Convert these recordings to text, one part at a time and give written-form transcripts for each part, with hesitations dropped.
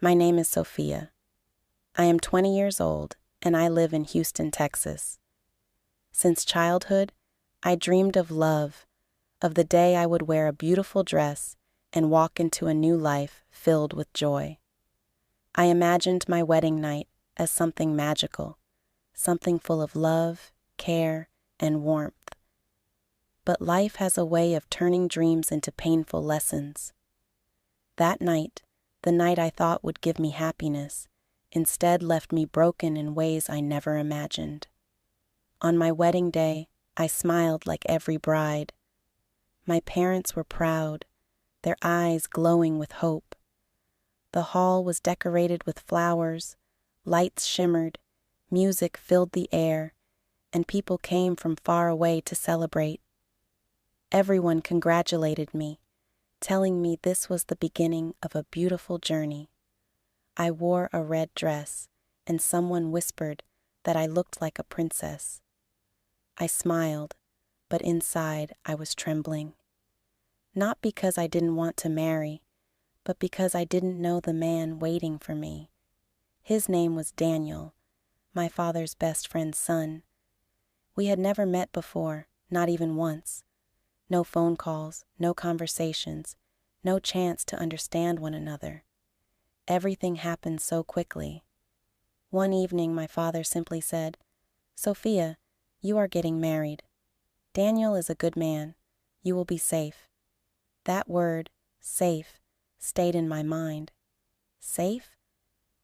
My name is Sofia. I am 20 years old, and I live in Houston, Texas. Since childhood, I dreamed of love, of the day I would wear a beautiful dress and walk into a new life filled with joy. I imagined my wedding night as something magical, something full of love, care, and warmth. But life has a way of turning dreams into painful lessons. That night, the night I thought would give me happiness, instead left me broken in ways I never imagined. On my wedding day, I smiled like every bride. My parents were proud, their eyes glowing with hope. The hall was decorated with flowers, lights shimmered, music filled the air, and people came from far away to celebrate. Everyone congratulated me, telling me this was the beginning of a beautiful journey. I wore a red dress, and someone whispered that I looked like a princess. I smiled, but inside I was trembling. Not because I didn't want to marry, but because I didn't know the man waiting for me. His name was Daniel, my father's best friend's son. We had never met before, not even once. No phone calls, no conversations, no chance to understand one another. Everything happened so quickly. One evening, my father simply said, "Sofia, you are getting married. Daniel is a good man. You will be safe." That word, safe, stayed in my mind. Safe?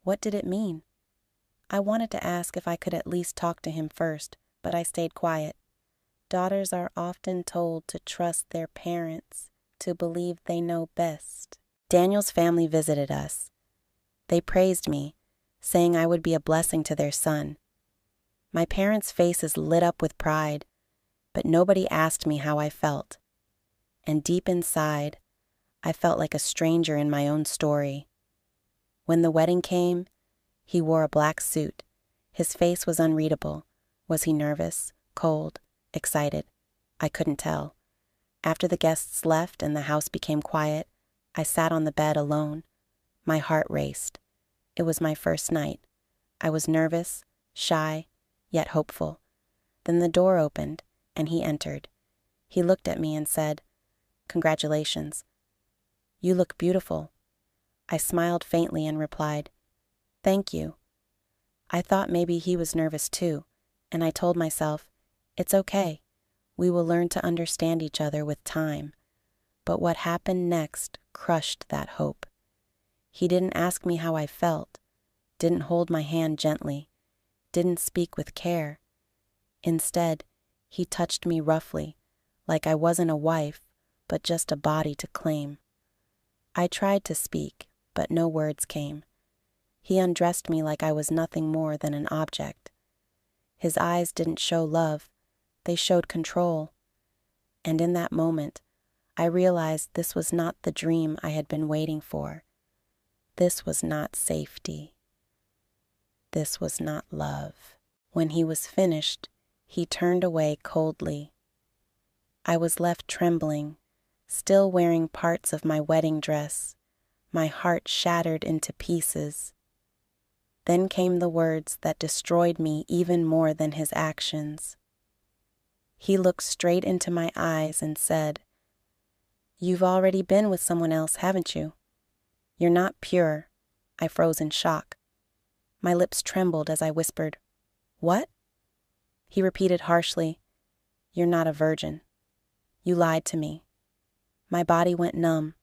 What did it mean? I wanted to ask if I could at least talk to him first, but I stayed quiet. Daughters are often told to trust their parents, to believe they know best. Daniel's family visited us. They praised me, saying I would be a blessing to their son. My parents' faces lit up with pride, but nobody asked me how I felt. And deep inside, I felt like a stranger in my own story. When the wedding came, he wore a black suit. His face was unreadable. Was he nervous, cold, excited? I couldn't tell. After the guests left and the house became quiet, I sat on the bed alone. My heart raced. It was my first night. I was nervous, shy, yet hopeful. Then the door opened, and he entered. He looked at me and said, "Congratulations. You look beautiful." I smiled faintly and replied, "Thank you." I thought maybe he was nervous too, and I told myself, "It's okay. We will learn to understand each other with time." But what happened next crushed that hope. He didn't ask me how I felt, didn't hold my hand gently, didn't speak with care. Instead, he touched me roughly, like I wasn't a wife, but just a body to claim. I tried to speak, but no words came. He undressed me like I was nothing more than an object. His eyes didn't show love, they showed control. And in that moment, I realized this was not the dream I had been waiting for. This was not safety. This was not love. When he was finished, he turned away coldly. I was left trembling, still wearing parts of my wedding dress, my heart shattered into pieces. Then came the words that destroyed me even more than his actions. He looked straight into my eyes and said, "You've already been with someone else, haven't you? You're not pure." I froze in shock. My lips trembled as I whispered, "What?" He repeated harshly, "You're not a virgin. You lied to me." My body went numb.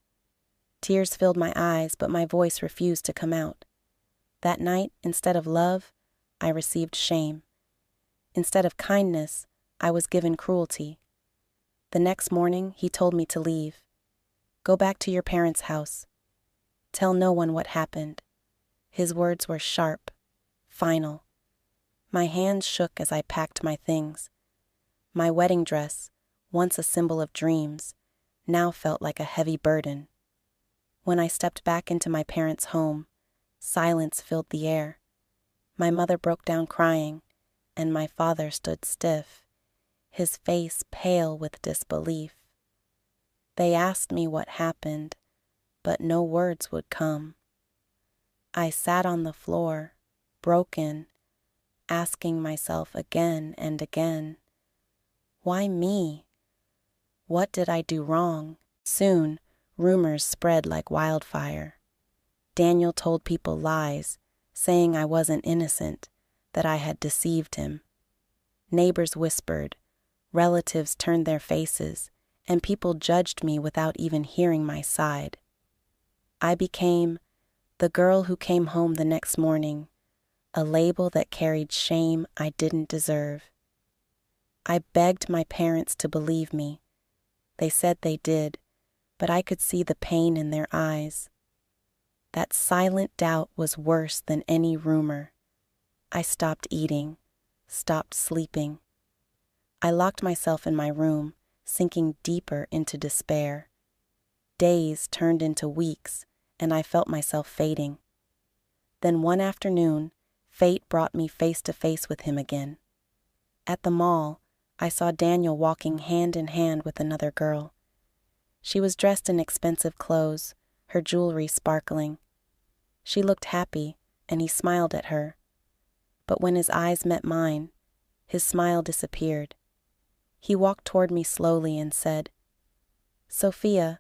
Tears filled my eyes, but my voice refused to come out. That night, instead of love, I received shame. Instead of kindness, I was given cruelty. The next morning, he told me to leave. "Go back to your parents' house. Tell no one what happened." His words were sharp, final. My hands shook as I packed my things. My wedding dress, once a symbol of dreams, now felt like a heavy burden. When I stepped back into my parents' home, silence filled the air. My mother broke down crying, and my father stood stiff, his face pale with disbelief. They asked me what happened, but no words would come. I sat on the floor, broken, asking myself again and again, why me? What did I do wrong? Soon, rumors spread like wildfire. Daniel told people lies, saying I wasn't innocent, that I had deceived him. Neighbors whispered, relatives turned their faces, and people judged me without even hearing my side. I became the girl who came home the next morning, a label that carried shame I didn't deserve. I begged my parents to believe me. They said they did, but I could see the pain in their eyes. That silent doubt was worse than any rumor. I stopped eating, stopped sleeping. I locked myself in my room, sinking deeper into despair. Days turned into weeks, and I felt myself fading. Then one afternoon, fate brought me face to face with him again. At the mall, I saw Daniel walking hand in hand with another girl. She was dressed in expensive clothes, her jewelry sparkling. She looked happy, and he smiled at her. But when his eyes met mine, his smile disappeared. He walked toward me slowly and said, "Sofia,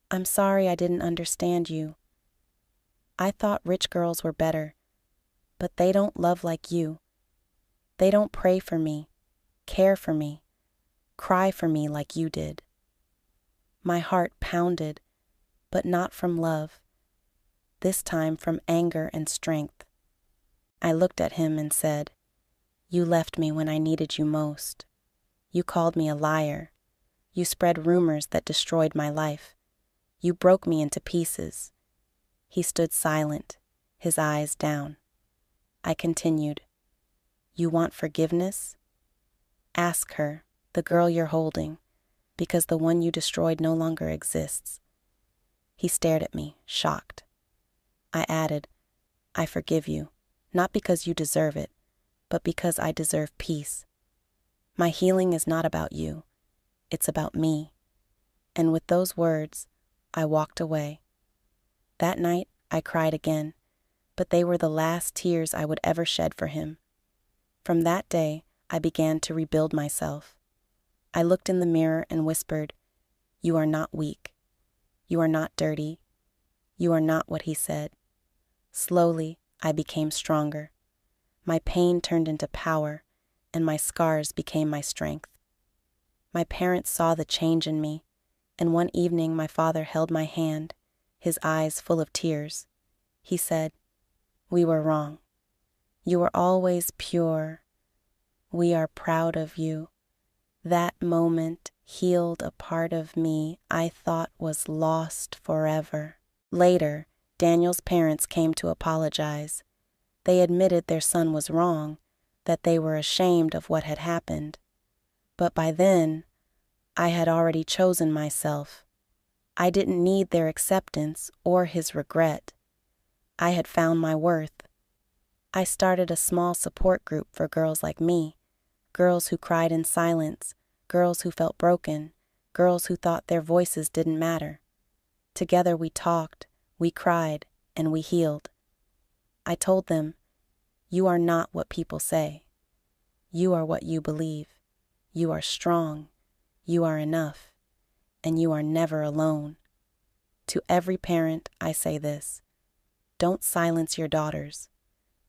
I'm sorry I didn't understand you. I thought rich girls were better, but they don't love like you. They don't pray for me, care for me, cry for me like you did." My heart pounded, but not from love, this time from anger and strength. I looked at him and said, "You left me when I needed you most. You called me a liar. You spread rumors that destroyed my life. You broke me into pieces." He stood silent, his eyes down. I continued, "You want forgiveness? Ask her, the girl you're holding, because the one you destroyed no longer exists." He stared at me, shocked. I added, "I forgive you, not because you deserve it, but because I deserve peace. My healing is not about you, it's about me." And with those words, I walked away. That night, I cried again, but they were the last tears I would ever shed for him. From that day, I began to rebuild myself. I looked in the mirror and whispered, "You are not weak. You are not dirty. You are not what he said." Slowly, I became stronger. My pain turned into power, and my scars became my strength. My parents saw the change in me, and one evening my father held my hand, his eyes full of tears. He said, "We were wrong. You were always pure. We are proud of you." That moment healed a part of me I thought was lost forever. Later, Daniel's parents came to apologize. They admitted their son was wrong, that they were ashamed of what had happened. But by then, I had already chosen myself. I didn't need their acceptance or his regret. I had found my worth. I started a small support group for girls like me, girls who cried in silence, girls who felt broken, girls who thought their voices didn't matter. Together we talked, we cried, and we healed. I told them, "You are not what people say. You are what you believe. You are strong. You are enough. And you are never alone." To every parent, I say this: don't silence your daughters.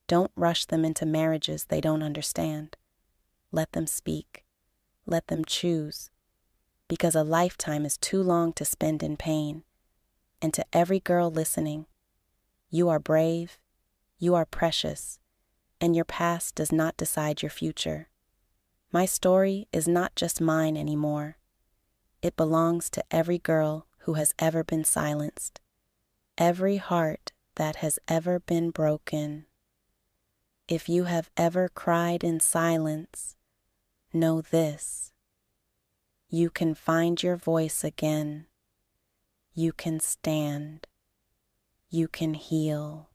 Don't rush them into marriages they don't understand. Let them speak. Let them choose. Because a lifetime is too long to spend in pain. And to every girl listening, you are brave, you are precious, and your past does not decide your future. My story is not just mine anymore. It belongs to every girl who has ever been silenced, every heart that has ever been broken. If you have ever cried in silence, know this: you can find your voice again. You can stand. You can heal.